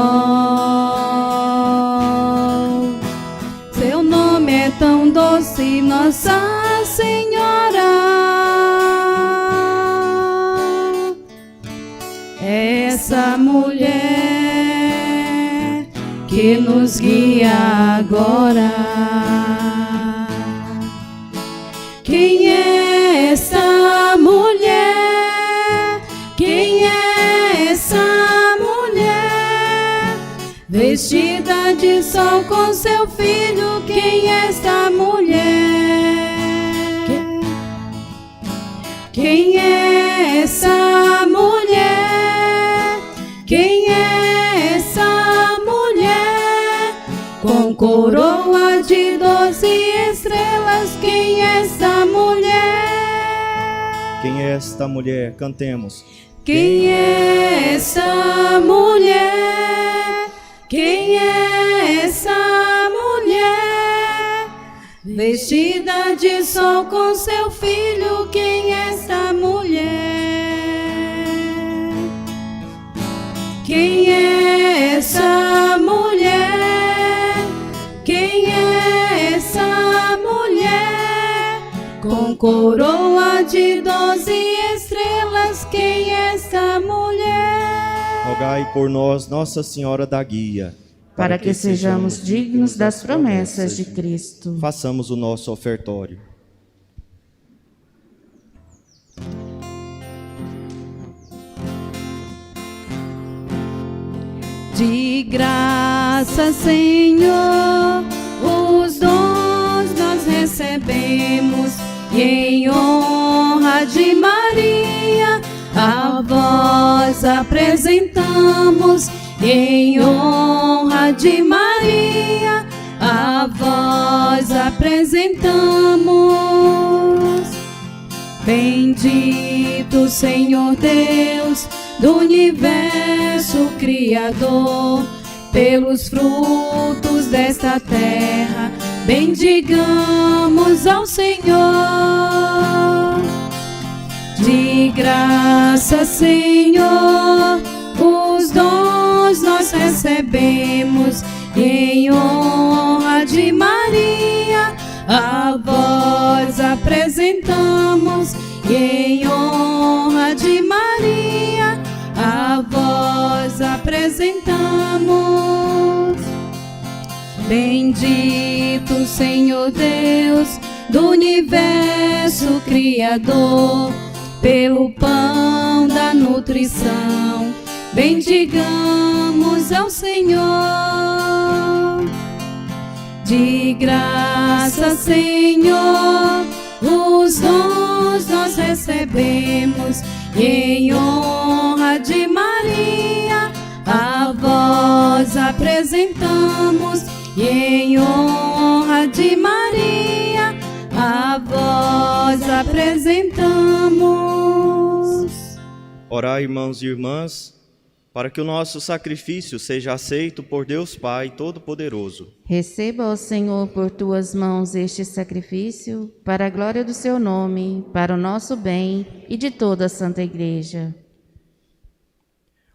Seu nome é tão doce, Nossa Senhora. Essa mulher que nos guia agora. Quem é essa mulher? Quem é essa mulher? Vestida de sol com seu filho, quem é esta mulher? Quem é essa mulher? Quem é essa mulher? Com coroa de 12 estrelas, quem é essa mulher? Quem é esta mulher? Cantemos. Quem é essa mulher? Quem é essa mulher? Vestida de sol com seu filho, quem é essa mulher? Quem é essa mulher? Quem é essa mulher? Com coroa de 12 estrelas, quem é essa mulher? Rogai por nós, Nossa Senhora da Guia, para que sejamos dignos das promessas de Cristo. Façamos o nosso ofertório. De graça, Senhor, os dons nós recebemos, e em honra de Maria a vós apresentamos. Em honra de Maria a vós vós apresentamos. Bendito Senhor Deus do universo Criador, pelos frutos desta terra, bendigamos ao Senhor. De graça, Senhor, os dons nós recebemos, e em honra de Maria, a vós apresentamos, e em honra de Maria, a vós apresentamos. Bendito Senhor Deus do universo Criador, pelo pão da nutrição, bendigamos ao Senhor. De graça, Senhor, os dons nós recebemos, e em honra de Maria, a vós apresentamos, e em honra de Maria, a vós apresentamos. Orai, irmãos e irmãs, para que o nosso sacrifício seja aceito por Deus Pai Todo-Poderoso. Receba, ó Senhor, por tuas mãos este sacrifício, para a glória do seu nome, para o nosso bem e de toda a Santa Igreja.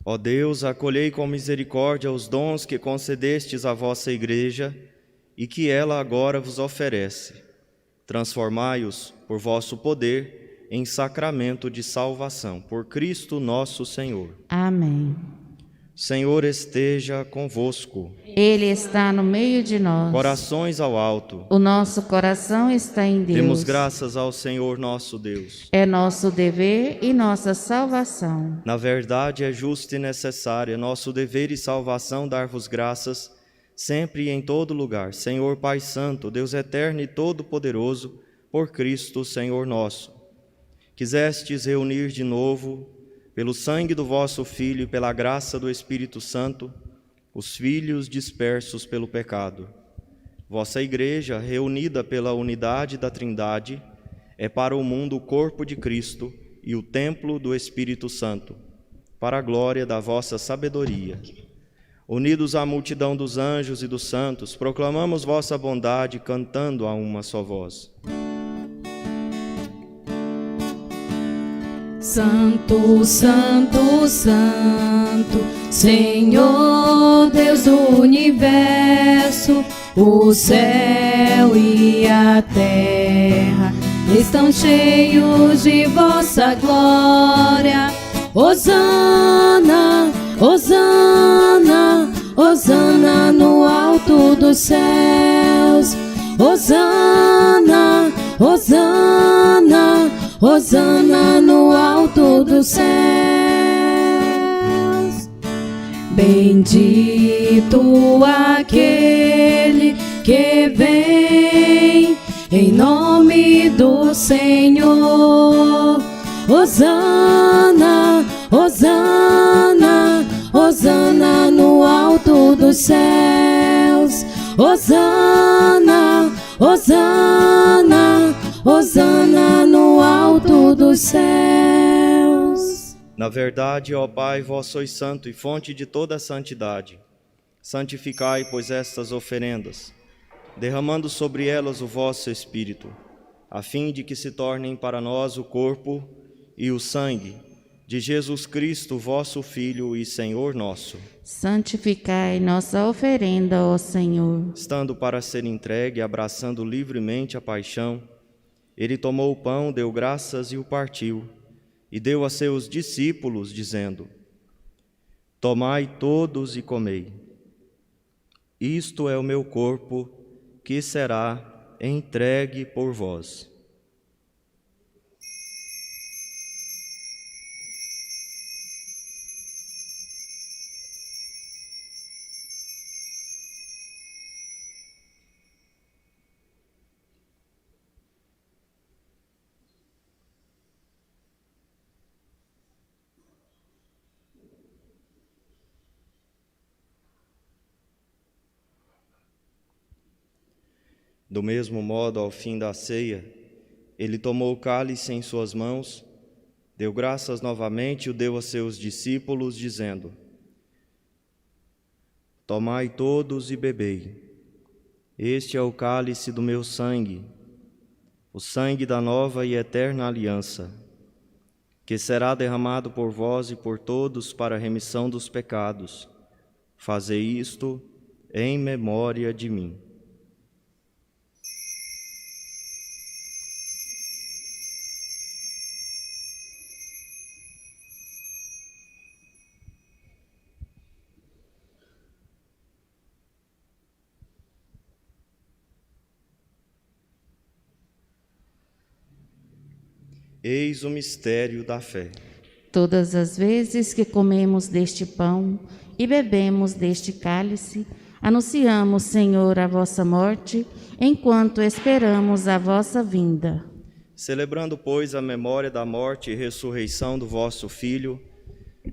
Ó Deus, acolhei com misericórdia os dons que concedestes à vossa Igreja e que ela agora vos oferece. Transformai-os, por vosso poder, em sacramento de salvação, por Cristo nosso Senhor. Amém. Senhor esteja convosco. Ele está no meio de nós. Corações ao alto. O nosso coração está em Deus. Demos graças ao Senhor nosso Deus. É nosso dever e nossa salvação. Na verdade, é justo e necessário, é nosso dever e salvação dar-vos graças, sempre e em todo lugar, Senhor Pai Santo, Deus eterno e todo-poderoso, por Cristo, Senhor nosso. Quisestes reunir de novo, pelo sangue do vosso Filho e pela graça do Espírito Santo, os filhos dispersos pelo pecado. Vossa Igreja, reunida pela unidade da Trindade, é para o mundo o corpo de Cristo e o templo do Espírito Santo, para a glória da vossa sabedoria. Unidos à multidão dos anjos e dos santos, proclamamos vossa bondade, cantando a uma só voz. Santo, Santo, Santo, Senhor Deus do universo, o céu e a terra estão cheios de vossa glória. Hosana, Hosana, Hosana no alto dos céus. Hosana, Hosana, Hosana no alto dos céus. Bendito aquele que vem em nome do Senhor. Hosana, Hosana, Hosana no alto dos céus. Hosana, Hosana, Hosana no alto dos céus. Na verdade, ó Pai, vós sois santo e fonte de toda a santidade. Santificai, pois, estas oferendas, derramando sobre elas o vosso Espírito, a fim de que se tornem para nós o corpo e o sangue de Jesus Cristo, vosso Filho e Senhor nosso. Santificai nossa oferenda, ó Senhor. Estando para ser entregue, abraçando livremente a paixão, ele tomou o pão, deu graças e o partiu, e deu a seus discípulos, dizendo: Tomai todos e comei. Isto é o meu corpo, que será entregue por vós. Do mesmo modo, ao fim da ceia, ele tomou o cálice em suas mãos, deu graças novamente e o deu a seus discípulos, dizendo: Tomai todos e bebei. Este é o cálice do meu sangue, o sangue da nova e eterna aliança, que será derramado por vós e por todos para a remissão dos pecados. Fazei isto em memória de mim. Eis o mistério da fé. Todas as vezes que comemos deste pão e bebemos deste cálice, anunciamos, Senhor, a vossa morte, enquanto esperamos a vossa vinda. Celebrando, pois, a memória da morte e ressurreição do vosso Filho,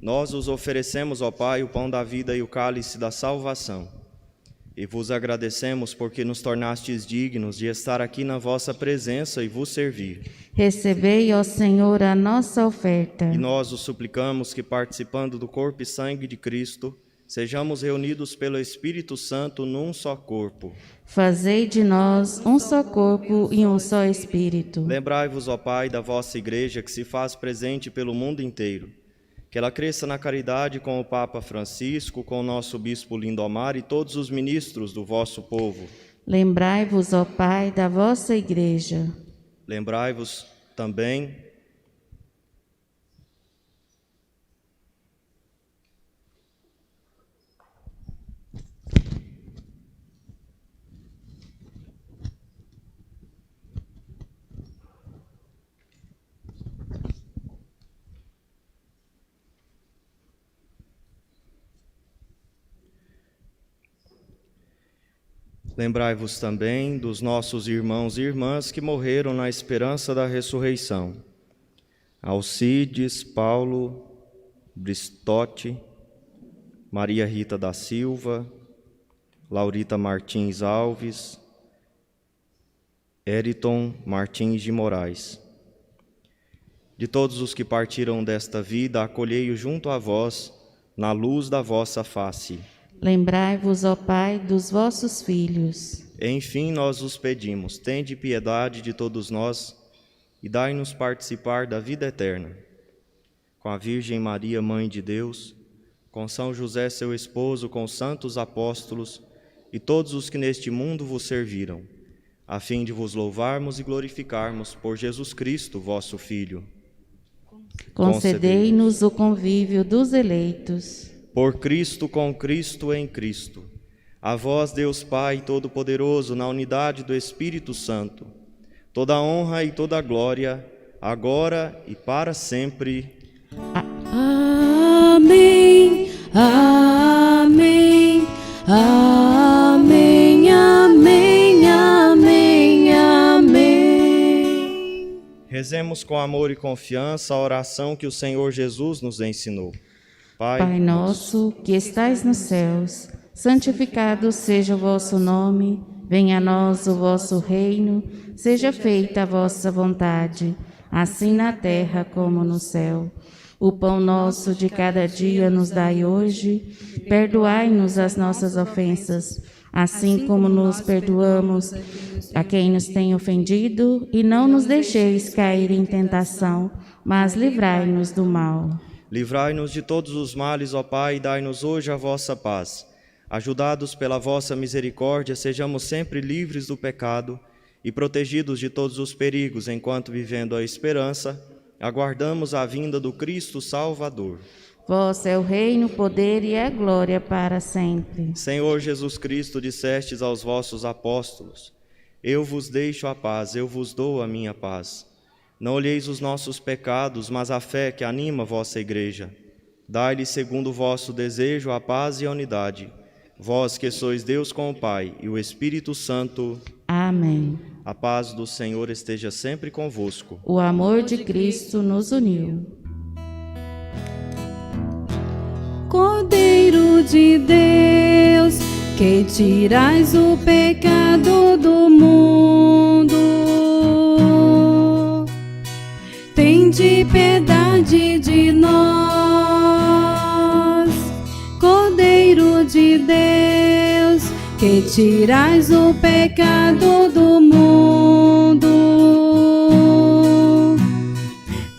nós os oferecemos, ó Pai, o pão da vida e o cálice da salvação. E vos agradecemos porque nos tornastes dignos de estar aqui na vossa presença e vos servir. Recebei, ó Senhor, a nossa oferta. E nós os suplicamos que, participando do corpo e sangue de Cristo, sejamos reunidos pelo Espírito Santo num só corpo. Fazei de nós um só corpo e um só Espírito. Lembrai-vos, ó Pai, da vossa Igreja que se faz presente pelo mundo inteiro. Que ela cresça na caridade com o Papa Francisco, com o nosso Bispo Lindomar e todos os ministros do vosso povo. Lembrai-vos, ó Pai, da vossa Igreja. Lembrai-vos também Lembrai-vos também dos nossos irmãos e irmãs que morreram na esperança da ressurreição. Alcides, Paulo, Bristote, Maria Rita da Silva, Laurita Martins Alves, Eriton Martins de Moraes. De todos os que partiram desta vida, acolhei-o junto a vós, na luz da vossa face. Lembrai-vos, ó Pai, dos vossos filhos. Enfim, nós os pedimos, tende piedade de todos nós e dai-nos participar da vida eterna. Com a Virgem Maria, Mãe de Deus, com São José, seu esposo, com os santos apóstolos e todos os que neste mundo vos serviram, a fim de vos louvarmos e glorificarmos por Jesus Cristo, vosso Filho. Concedei-nos o convívio dos eleitos. Por Cristo, com Cristo, em Cristo. A vós, Deus Pai Todo-Poderoso, na unidade do Espírito Santo, toda a honra e toda a glória, agora e para sempre. Amém, amém, amém, amém, amém, amém. Rezemos com amor e confiança a oração que o Senhor Jesus nos ensinou. Pai nosso, que estais nos céus, santificado seja o vosso nome, venha a nós o vosso reino, seja feita a vossa vontade, assim na terra como no céu. O pão nosso de cada dia nos dai hoje, perdoai-nos as nossas ofensas, assim como nos perdoamos a quem nos tem ofendido, e não nos deixeis cair em tentação, mas livrai-nos do mal. Livrai-nos de todos os males, ó Pai, e dai-nos hoje a vossa paz. Ajudados pela vossa misericórdia, sejamos sempre livres do pecado e protegidos de todos os perigos, enquanto, vivendo a esperança, aguardamos a vinda do Cristo Salvador. Vosso é o reino, o poder e a glória para sempre. Senhor Jesus Cristo, dissestes aos vossos apóstolos: Eu vos deixo a paz, eu vos dou a minha paz. Não olheis os nossos pecados, mas a fé que anima a vossa Igreja. Dai-lhe, segundo o vosso desejo, a paz e a unidade. Vós que sois Deus com o Pai e o Espírito Santo. Amém. A paz do Senhor esteja sempre convosco. O amor de Cristo nos uniu. Cordeiro de Deus, que tirais o pecado do mundo. Tende piedade de nós, Cordeiro de Deus, que tirais o pecado do mundo.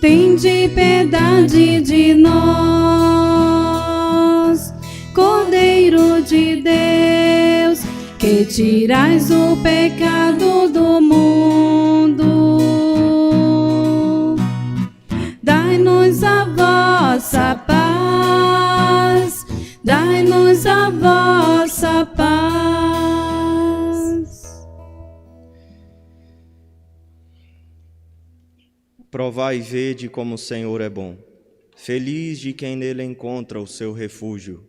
Tende piedade de nós, Cordeiro de Deus, que tirais o pecado do mundo. Dai-nos a vossa paz, dai-nos a vossa paz. Provai e vede como o Senhor é bom. Feliz de quem nele encontra o seu refúgio.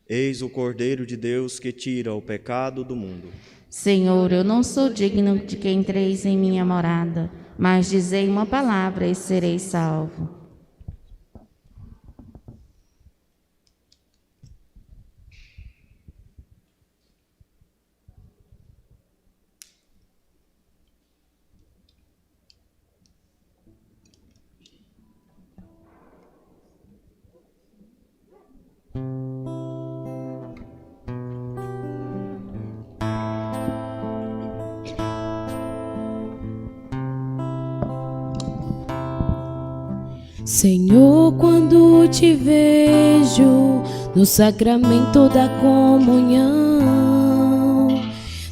Eis o Cordeiro de Deus que tira o pecado do mundo. Senhor, eu não sou digno de que entreis em minha morada, mas dizei uma palavra e serei salvo. Senhor, quando te vejo no sacramento da comunhão,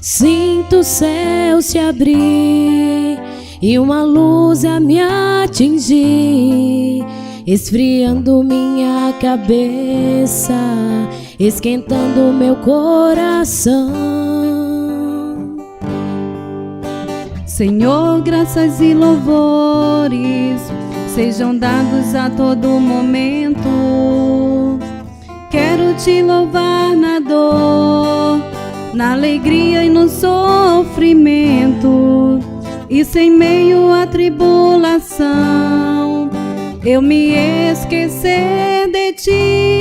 sinto o céu se abrir e uma luz a me atingir, esfriando minha cabeça, esquentando meu coração. Senhor, graças e louvores sejam dados a todo momento. Quero te louvar na dor, na alegria e no sofrimento, e sem meio à tribulação eu me esquecer de ti.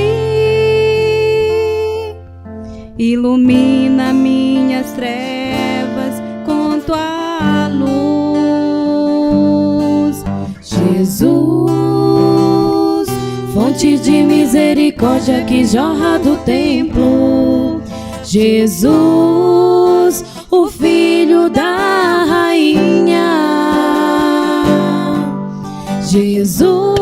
Ilumina minhas trevas com tua luz, Jesus, fonte de misericórdia que jorra do templo. Jesus, o Filho da Rainha. Jesus,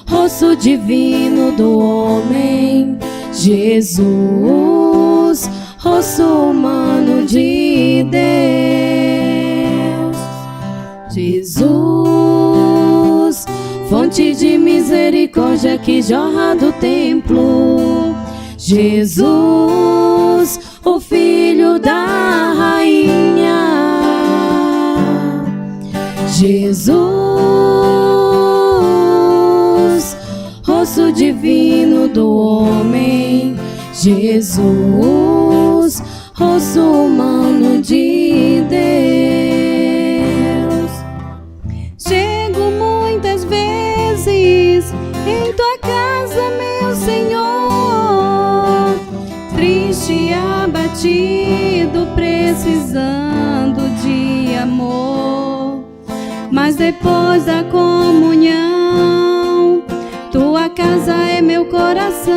rosto divino do homem. Jesus, rosto humano de Deus. Jesus, fonte de misericórdia que jorra do templo. Jesus, o Filho da Rainha. Jesus, rosto divino do homem. Jesus, rosto humano de Deus. Chego muitas vezes em tua casa, meu Senhor, triste, abatido, precisando de amor. Mas depois da comunhão, tua casa é meu coração.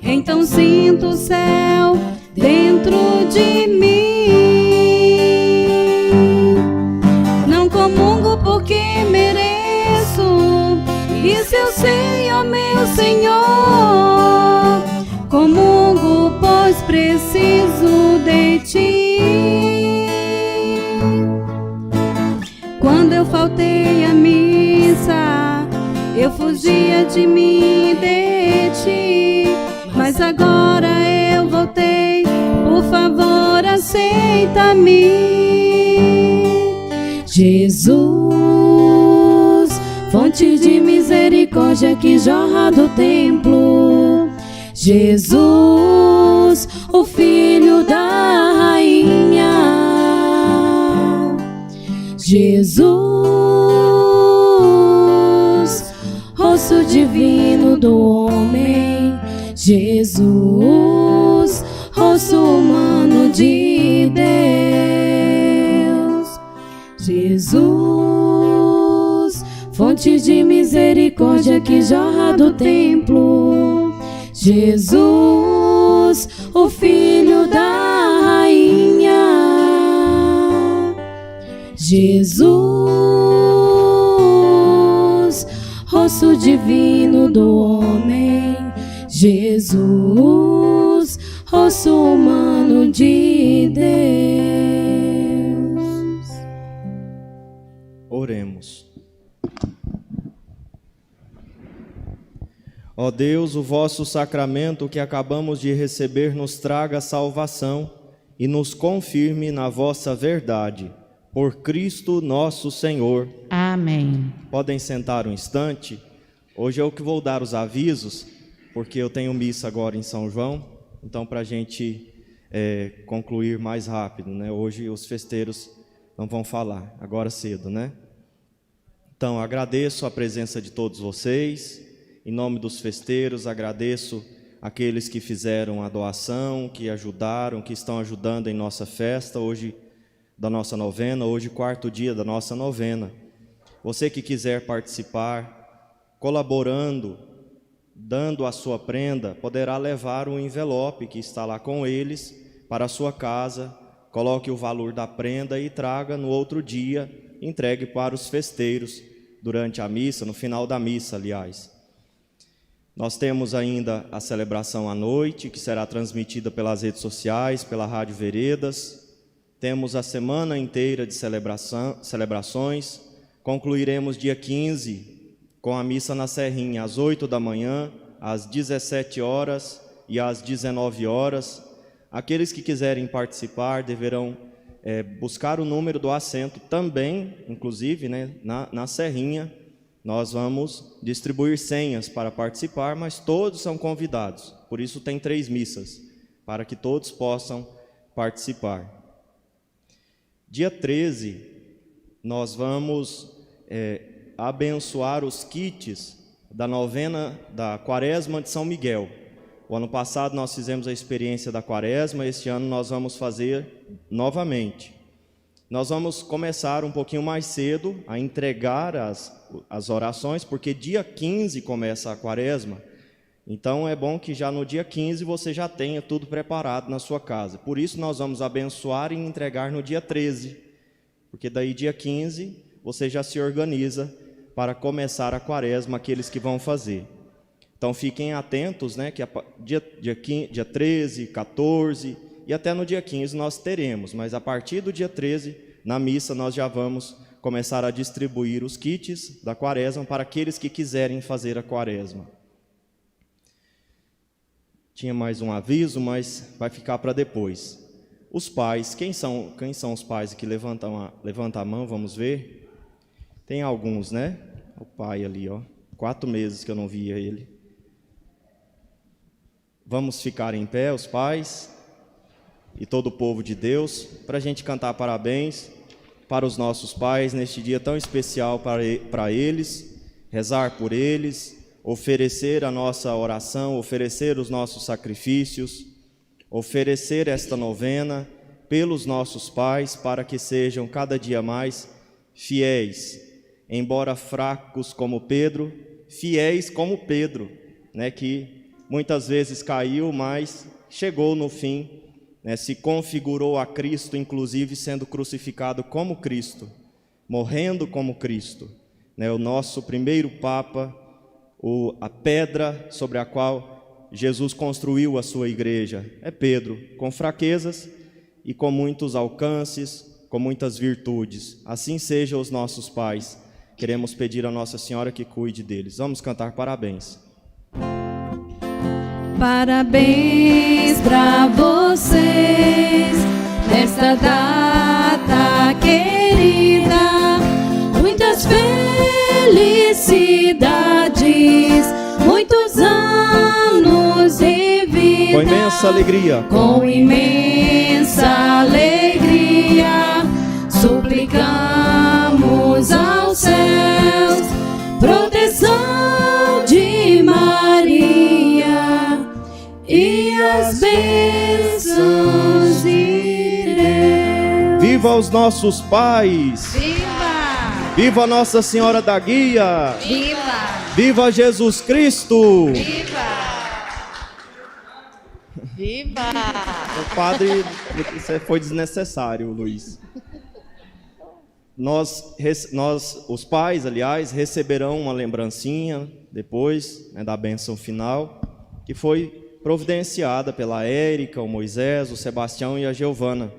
Então sinto o céu dentro de mim. Não comungo porque mereço, isso eu sei, ó meu Senhor. Comungo pois preciso de ti. Quando eu faltei à missa, eu fugia de mim e de ti. Mas agora eu voltei, por favor aceita-me. Jesus, fonte de misericórdia que jorra do templo. Jesus, o Filho da Rainha. Jesus, rosto divino do homem. Jesus, rosto humano de Deus. Jesus, fonte de misericórdia que jorra do templo. Jesus, o Filho da Rainha. Jesus, rosto divino do homem. Jesus, rosto humano de Deus. Oremos. Ó Deus, o vosso sacramento que acabamos de receber nos traga salvação e nos confirme na vossa verdade. Por Cristo nosso Senhor. Amém. Podem sentar um instante. Hoje eu que vou dar os avisos, porque eu tenho missa agora em São João, então para a gente concluir mais rápido, né? Hoje os festeiros não vão falar, agora cedo, né? Então agradeço a presença de todos vocês, em nome dos festeiros, agradeço aqueles que fizeram a doação, que ajudaram, que estão ajudando em nossa festa, hoje da nossa novena, hoje quarto dia da nossa novena. Você que quiser participar, colaborando, dando a sua prenda, poderá levar um envelope que está lá com eles para a sua casa, coloque o valor da prenda e traga no outro dia, entregue para os festeiros durante a missa, no final da missa, aliás. Nós temos ainda a celebração à noite, que será transmitida pelas redes sociais, pela Rádio Veredas. Temos a semana inteira de celebrações. Concluiremos dia 15 com a missa na Serrinha, às 8 da manhã, às 17 horas e às 19 horas. Aqueles que quiserem participar deverão buscar o número do assento também, inclusive, né, na Serrinha. Nós vamos distribuir senhas para participar, mas todos são convidados. Por isso tem 3 missas, para que todos possam participar. Dia 13, nós vamos abençoar os kits da novena da Quaresma de São Miguel. O ano passado nós fizemos a experiência da Quaresma, este ano nós vamos fazer novamente. Nós vamos começar um pouquinho mais cedo a entregar as orações, porque dia 15 começa a Quaresma, então é bom que já no dia 15 você já tenha tudo preparado na sua casa. Por isso nós vamos abençoar e entregar no dia 13, porque daí dia 15 você já se organiza para começar a Quaresma, aqueles que vão fazer. Então fiquem atentos, né, que dia 13, 14 e até no dia 15 nós teremos, mas a partir do dia 13, na missa, nós já vamos começar a distribuir os kits da Quaresma para aqueles que quiserem fazer a Quaresma. Tinha mais um aviso, mas vai ficar para depois. Os pais, quem são os pais que levantam a mão, vamos ver? Tem alguns, né? O pai ali, ó, 4 meses que eu não via ele. Vamos ficar em pé, os pais e todo o povo de Deus, para a gente cantar parabéns para os nossos pais neste dia tão especial para eles, rezar por eles, oferecer a nossa oração, oferecer os nossos sacrifícios, oferecer esta novena pelos nossos pais, para que sejam cada dia mais fiéis, embora fracos como Pedro, fiéis como Pedro, né, que muitas vezes caiu, mas chegou no fim, né, se configurou a Cristo, inclusive sendo crucificado como Cristo, morrendo como Cristo, né, o nosso primeiro Papa, a pedra sobre a qual Jesus construiu a sua igreja, é Pedro, com fraquezas e com muitos alcances, com muitas virtudes. Assim sejam os nossos pais. Queremos pedir a Nossa Senhora que cuide deles. Vamos cantar parabéns. Parabéns pra vocês nesta data querida, muitas felicidades, muitos anos de vida. Com imensa alegria. Com imensa alegria, suplicamos aos céus proteção de Maria e as bênçãos de Deus. Viva os nossos pais! Viva! Viva Nossa Senhora da Guia! Viva! Viva Jesus Cristo! Viva! Viva! O padre, isso foi desnecessário, Luiz. Nós, os pais, aliás, receberão uma lembrancinha depois, né, da bênção final, que foi providenciada pela Érica, o Moisés, o Sebastião e a Giovana.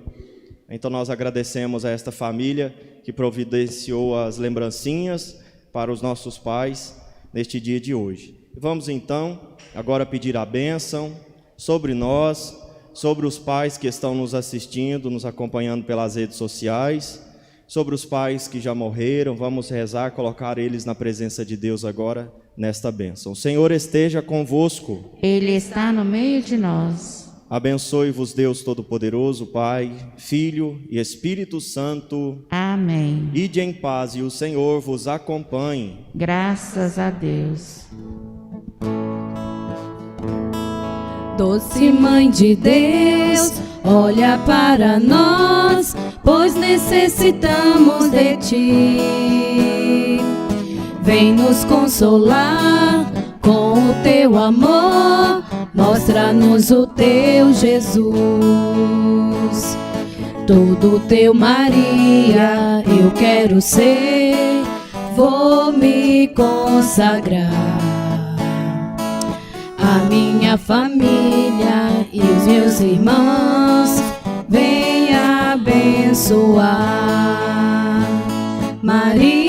Então nós agradecemos a esta família que providenciou as lembrancinhas para os nossos pais neste dia de hoje. Vamos então agora pedir a bênção sobre nós, sobre os pais que estão nos assistindo, nos acompanhando pelas redes sociais, sobre os pais que já morreram. Vamos rezar, colocar eles na presença de Deus agora, nesta bênção. O Senhor esteja convosco. Ele está no meio de nós. Abençoe-vos Deus Todo-Poderoso, Pai, Filho e Espírito Santo. Amém. Ide em paz e o Senhor vos acompanhe. Graças a Deus. Doce Mãe de Deus, olha para nós, pois necessitamos de Ti. Vem nos consolar com o Teu amor, mostra-nos o Teu Jesus. Todo Teu Maria eu quero ser, vou me consagrar. A minha família e os meus irmãos vem abençoar. Maria